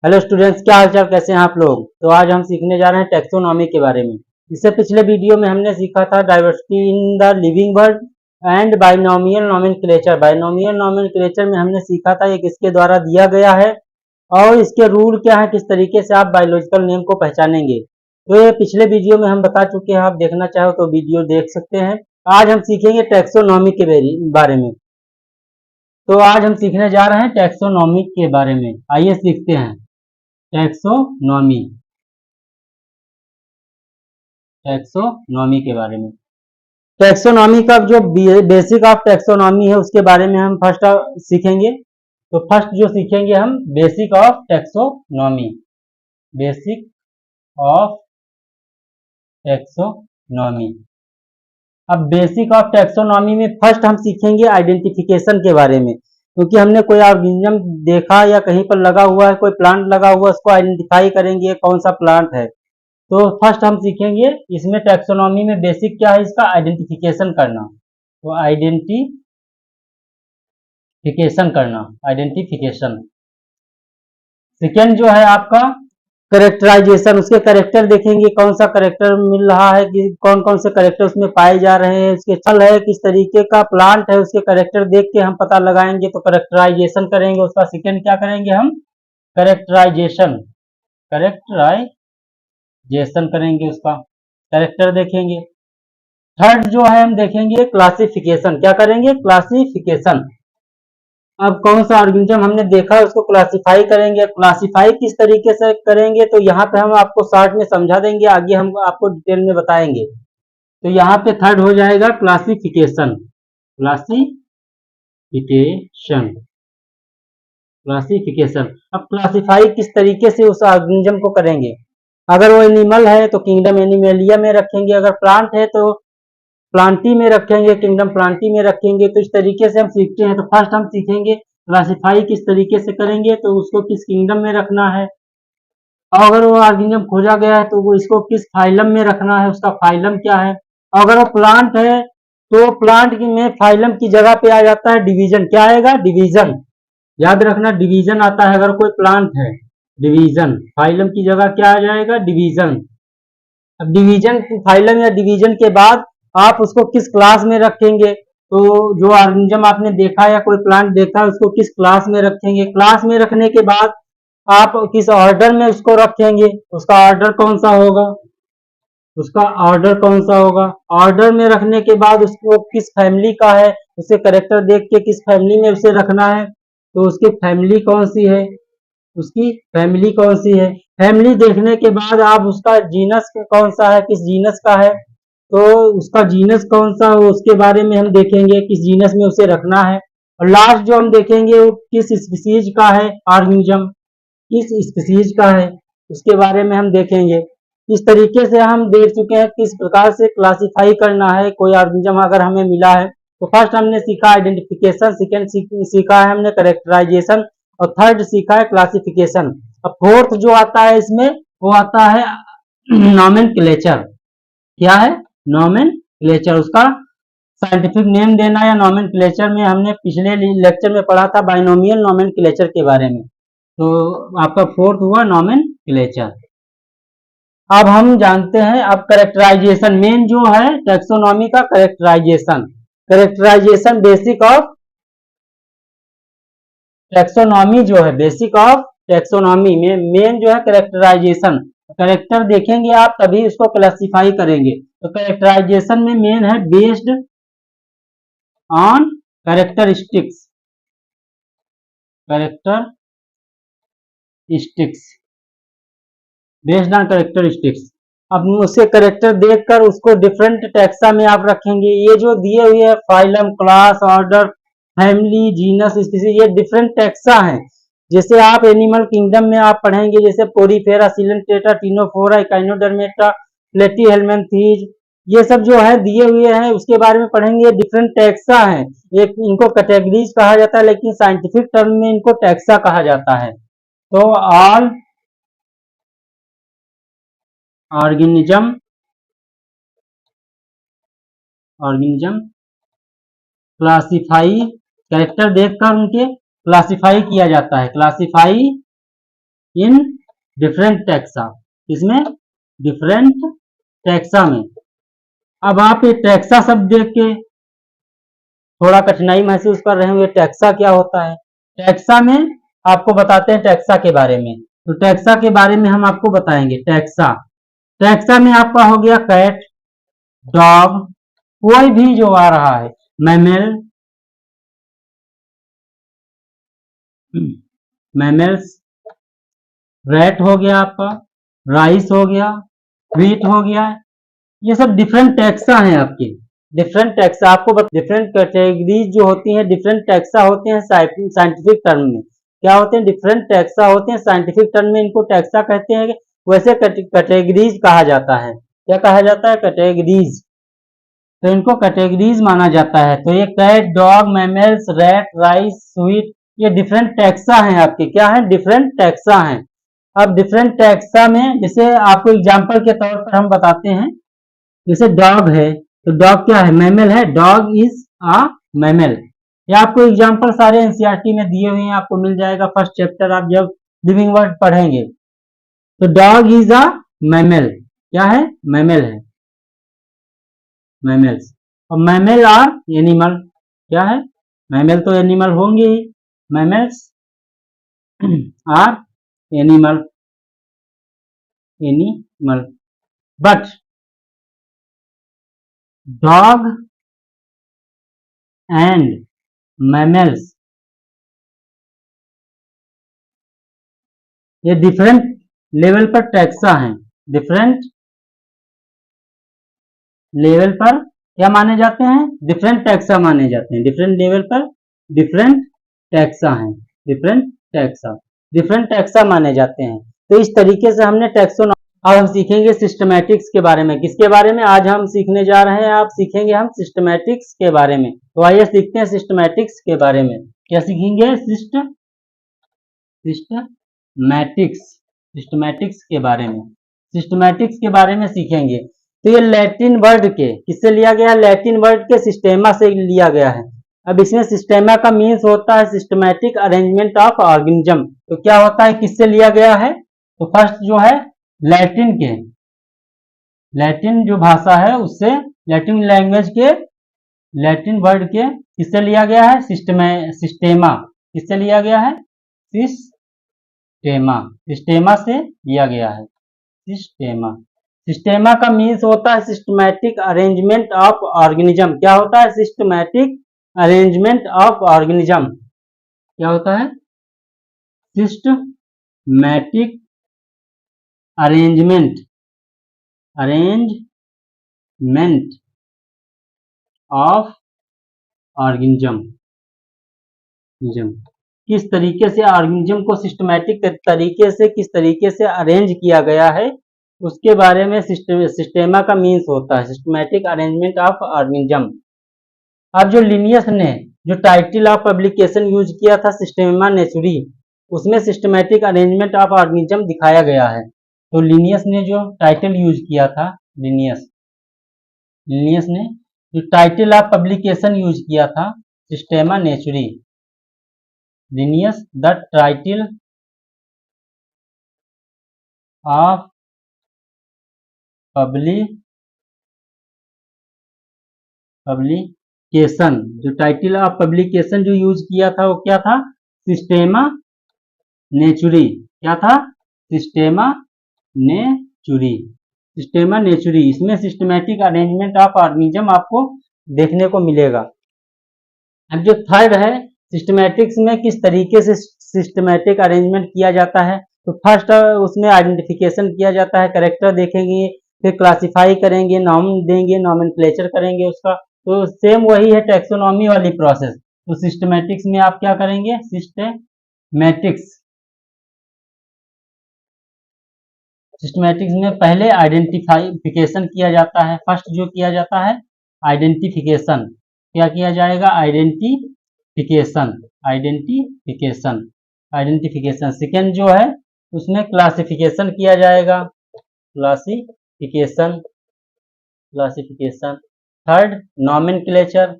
Hello students, क्या हालचाल, कैसे हैं आप लोग। तो आज हम सीखने जा रहे हैं टैक्सोनॉमी के बारे में। इससे पिछले वीडियो में हमने सीखा था diversity in the living world and binomial nomenclature. Binomial nomenclature में हमने सीखा था ये किसके द्वारा दिया गया है और इसके रूल क्या है, किस तरीके से आप बायोलॉजिकल नेम को पहचानेंगे। तो ये पिछले वीडियो में हम बता चुके हैं, आप देखना चाहो तो वीडियो देख सकते हैं। आज हम सीखेंगे टैक्सोनॉमी के बारे में। तो आज हम सीखने जा रहे हैं टैक्सोनॉमी के बारे में। आइए सीखते हैं टैक्सोनॉमी। टैक्सोनॉमी के बारे में। टैक्सोनॉमी का जो बेसिक ऑफ टैक्सोनॉमी है उसके बारे में हम फर्स्ट सीखेंगे। तो फर्स्ट जो सीखेंगे हम basic of taxonomy. Basic of taxonomy. अब बेसिक ऑफ टैक्सोनॉमी में फर्स्ट हम सीखेंगे आइडेंटिफिकेशन के बारे में, क्योंकि हमने कोई ऑर्गेनिज्म देखा या कहीं पर लगा हुआ है, कोई प्लांट लगा हुआ है, उसको आइडेंटिफाई करेंगे कौन सा प्लांट है। तो फर्स्ट हम सीखेंगे इसमें टैक्सोनॉमी में बेसिक क्या है, इसका आइडेंटिफिकेशन करना। तो आइडेंटिफिकेशन। सेकेंड जो है आपका करेक्टराइजेशन। उसके करेक्टर देखेंगे, कौन सा करेक्टर मिल रहा है, कि कौन कौन से करेक्टर उसमें पाए जा रहे हैं, उसके छल है, किस तरीके का प्लांट है, उसके करेक्टर देख के हम पता लगाएंगे। तो करेक्टराइजेशन करेंगे। उसका सेकेंड क्या करेंगे हम, करेक्टराइजेशन करेंगे, उसका करेक्टर देखेंगे। थर्ड जो है हम देखेंगे क्लासिफिकेशन। क्या करेंगे, क्लासिफिकेशन। अब कौन सा ऑर्गेनिज्म हमने देखा है उसको क्लासिफाई करेंगे। क्लासिफाई किस तरीके से करेंगे तो यहाँ पे हम आपको शॉर्ट में समझा देंगे, आगे हम आपको डिटेल में बताएंगे। तो यहाँ पे थर्ड हो जाएगा क्लासिफिकेशन। क्लासिफिकेशन। अब क्लासिफाई किस तरीके से उस ऑर्गेनिज्म को करेंगे। अगर वो एनिमल है तो किंगडम एनिमेलिया में रखेंगे, अगर प्लांट है तो प्लांटी में रखेंगे, किंगडम प्लांटी में रखेंगे। तो इस तरीके से हम सीखते हैं। तो फर्स्ट हम सीखेंगे क्लासिफाई किस तरीके से करेंगे, तो उसको किस किंगडम में रखना है, और अगर वो ऑर्गेनिज्म खोजा गया है तो वो इसको किस फाइलम में रखना है, उसका फाइलम क्या है। अगर वो प्लांट है तो प्लांट में फाइलम की जगह पे आ जाता है डिवीजन। क्या आएगा, डिवीजन। याद रखना डिवीजन आता है अगर कोई प्लांट है, डिवीजन। फाइलम की जगह क्या आ जाएगा, डिवीजन। अब डिवीजन, फाइलम या डिवीजन के बाद आप उसको किस क्लास में रखेंगे। तो जो ऑर्गेनिज्म आपने देखा या कोई प्लांट देखा उसको किस क्लास में रखेंगे। क्लास में रखने के बाद आप किस ऑर्डर में उसको रखेंगे, उसका ऑर्डर कौन सा होगा, ऑर्डर में रखने के बाद उसको किस फैमिली का है, उसके करेक्टर देख के किस फैमिली में उसे रखना है। तो उसकी फैमिली कौन सी है, फैमिली देखने के बाद आप उसका जीनस कौन सा है, किस जीनस का है। तो उसका जीनस कौन सा हो उसके बारे में हम देखेंगे, किस जीनस में उसे रखना है। और लास्ट जो हम देखेंगे वो किस स्पीसीज का है ऑर्गेनिज्म, उसके बारे में हम देखेंगे। इस तरीके से हम देख चुके हैं किस प्रकार से क्लासिफाई करना है कोई ऑर्गेनिज्म अगर हमें मिला है। तो फर्स्ट हमने सीखा आइडेंटिफिकेशन, सेकेंड सीखा है हमने करेक्टराइजेशन, और थर्ड सीखा है क्लासिफिकेशन। अब फोर्थ जो आता है इसमें वो आता है नोमेनक्लेचर। क्या है, नोमेनक्लेचर। उसका साइंटिफिक नेम देना या नोमेनक्लेचर में हमने पिछले लेक्चर में पढ़ा था बाइनोमियल नोमेनक्लेचर के बारे में। तो आपका फोर्थ हुआ नोमेनक्लेचर। अब हम जानते हैं अब करेक्टराइजेशन, मेन जो है टैक्सोनॉमी का करेक्टराइजेशन बेसिक ऑफ टैक्सोनॉमी जो है, बेसिक ऑफ टैक्सोनॉमी में मेन जो है करेक्टराइजेशन। करेक्टर देखेंगे आप तभी उसको क्लासिफाई करेंगे। तो करेक्टराइजेशन में मेन है based on characteristics, based on characteristics. अब उसके करेक्टर देखकर उसको डिफरेंट टैक्सा में आप रखेंगे। ये जो दिए हुए है phylum, class, order, family, genus, species, ये डिफरेंट टैक्सा हैं। जैसे आप एनिमल किंगडम में आप पढ़ेंगे जैसे Porifera, Coelenterata, Ctenophora, Echinodermata, Platyhelminthes, ये सब जो है दिए हुए हैं उसके बारे में पढ़ेंगे। डिफरेंट टैक्सा हैं, एक इनको कैटेगरीज कहा जाता है लेकिन साइंटिफिक टर्म में इनको टैक्सा कहा जाता है। तो ऑल ऑर्गेनिज्म क्लासिफाई, कैरेक्टर देखकर उनके क्लासिफाई किया जाता है, क्लासिफाई इन डिफरेंट टैक्सा, इसमें डिफरेंट टैक्सा में। अब आप ये टैक्सा शब्द देख के थोड़ा कठिनाई महसूस कर रहे होंगे, टैक्सा क्या होता है। टैक्सा में आपको बताते हैं टैक्सा के बारे में। तो टैक्सा के बारे में हम आपको बताएंगे। टैक्सा, टैक्सा में आपका हो गया कैट, डॉग, कोई भी जो आ रहा है, मैमल, मैमल्स, रैट हो गया आपका, राइस हो गया, व्हीट हो गया, ये सब डिफरेंट टैक्सा हैं आपके। डिफरेंट टैक्सा आपको डिफरेंट कैटेगरीज जो होती हैं, डिफरेंट टैक्सा होते हैं साइंटिफिक टर्म में। क्या होते हैं? डिफरेंट टैक्सा होते हैं साइंटिफिक टर्म में, इनको टैक्सा कहते हैं। वैसे कैटेगरीज कहा जाता है। क्या कहा जाता है? कैटेगरीज। तो इनको कैटेगरीज माना जाता है। तो ये cat, dog, mammals, rat, rice, sweet, ये डिफरेंट टैक्सा हैं आपके। क्या है? डिफरेंट टैक्सा हैं। अब डिफरेंट टैक्सा में जैसे आपको एग्जांपल के तौर पर हम बताते हैं, जैसे डॉग है, तो डॉग क्या है? मैमल है। Dog is a mammal. ये आपको एग्जांपल सारे एनसीईआरटी में दिए हुए हैं, आपको मिल जाएगा। फर्स्ट चैप्टर आप जब लिविंग वर्ड पढ़ेंगे तो डॉग इज अ मैमल। क्या है? मैमल है, मैमल्स। और मैमल आर एनिमल। क्या है? मैमल तो एनिमल होंगे ही, mammals are animal, animal. But dog and mammals, ये डिफरेंट लेवल पर टैक्सा हैं। डिफरेंट लेवल पर क्या माने जाते हैं? डिफरेंट टैक्सा माने जाते हैं। डिफरेंट लेवल पर डिफरेंट टैक्सा हैं। डिफरेंट टैक्सा, डिफरेंट टैक्सा माने जाते हैं। तो इस तरीके से हमने टैक्सोनॉमी। अब हम सीखेंगे सिस्टमैटिक्स के बारे में। किसके बारे में आज हम सीखने जा रहे हैं? आप सीखेंगे हम सिस्टमैटिक्स के बारे में। तो आइए सीखते हैं सिस्टमैटिक्स के बारे में। क्या सीखेंगे? सिस्टमैटिक्स, सिस्टमैटिक्स के बारे में। सिस्टमैटिक्स के बारे में सीखेंगे। तो ये लैटिन वर्ड के किससे लिया गया? लैटिन वर्ड के सिस्टेमा से लिया गया है। अब इसमें सिस्टेमा का मीन्स होता है सिस्टमैटिक अरेंजमेंट ऑफ ऑर्गेनिज्म। तो क्या होता है? किससे लिया गया है? तो फर्स्ट जो है लैटिन के, लैटिन जो भाषा है उससे, लैटिन लैंग्वेज के, लैटिन वर्ड के किससे लिया गया है? सिस्टेमा। किससे लिया गया है? सिस्टेमा, सिस्टेमा से लिया गया है। सिस्टेमा, सिस्टेमा का मीन्स होता है सिस्टमैटिक अरेंजमेंट ऑफ ऑर्गेनिज्म। क्या होता है? Systematic arrangement of organism. क्या होता है? Systematic arrangement, arrangement of organism. किस तरीके से ऑर्गेनिज्म को सिस्टमैटिक तरीके से, किस तरीके से अरेंज किया गया है, उसके बारे में सिस्टेमा का मीन्स होता है सिस्टमैटिक अरेंजमेंट ऑफ ऑर्गेनिज्म। अब जो लिनियस ने जो टाइटल ऑफ पब्लिकेशन यूज किया था सिस्टेमा नेचुरी, उसमें सिस्टमैटिक अरेंजमेंट ऑफ ऑर्गेनिज्म दिखाया गया है। तो लिनियस ने जो टाइटल यूज किया था, लिनियस ने जो टाइटल ऑफ पब्लिकेशन यूज किया था Systema Naturae, Linnaeus the title of publication, जो टाइटल ऑफ पब्लिकेशन जो यूज किया था वो क्या था? सिस्टेमा नेचुरी। क्या था? सिस्टेमा नेचुरी, सिस्टेमा नेचुरी। इसमें सिस्टमैटिक अरेंजमेंट ऑफ ऑर्गेनिज्म आपको देखने को मिलेगा। अब जो थर्ड है, सिस्टमैटिक्स में किस तरीके से सिस्टमैटिक अरेंजमेंट किया जाता है। तो फर्स्ट उसमें आइडेंटिफिकेशन किया जाता है, कैरेक्टर देखेंगे, फिर क्लासिफाई करेंगे, नाम देंगे, नॉमेनक्लेचर करेंगे उसका। तो सेम वही है टैक्सोनॉमी वाली प्रोसेस। तो सिस्टमैटिक्स में आप क्या करेंगे? सिस्टमैटिक्स में पहले आइडेंटिफिकेशन किया जाता है। फर्स्ट जो किया जाता है आइडेंटिफिकेशन। क्या किया जाएगा? Identification, identification, identification. सेकेंड जो है उसमें क्लासिफिकेशन किया जाएगा, classification, classification. Third nomenclature,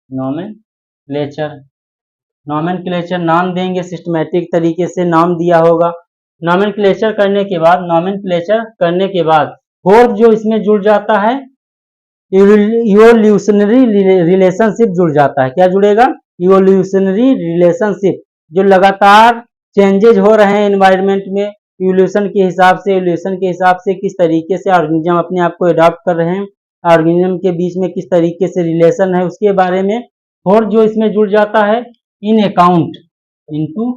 nomenclature, nomenclature नाम देंगे, सिस्टमैटिक तरीके से नाम दिया होगा नॉमेनक्लेचर करने के बाद फोर्थ जो इसमें जुड़ जाता है इवोल्यूशनरी रिलेशनशिप जुड़ जाता है। क्या जुड़ेगा? इवोल्यूशनरी रिलेशनशिप, जो लगातार चेंजेज हो रहे हैं एनवायरनमेंट में, इवोल्यूशन के हिसाब से किस तरीके से ऑर्गेनिज्म अपने आप को अडॉप्ट कर रहे हैं, ऑर्गेनिज्म के बीच में किस तरीके से रिलेशन है, उसके बारे में। और जो इसमें जुड़ जाता है इनटू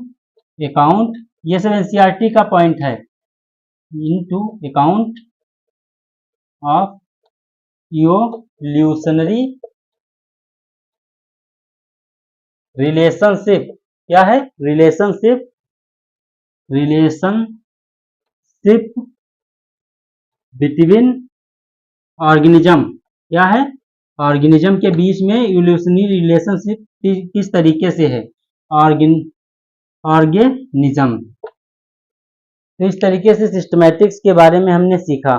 अकाउंट, ये सब एनसीईआरटी का पॉइंट है। Into account of evolutionary relationship. क्या है? Relationship between organism. क्या है? ऑर्गेनिज्म के बीच में इवोल्यूशनरी रिलेशनशिप किस तरीके से है, ऑर्गेनिज्म। तो इस तरीके से सिस्टमैटिक्स के बारे में हमने सीखा।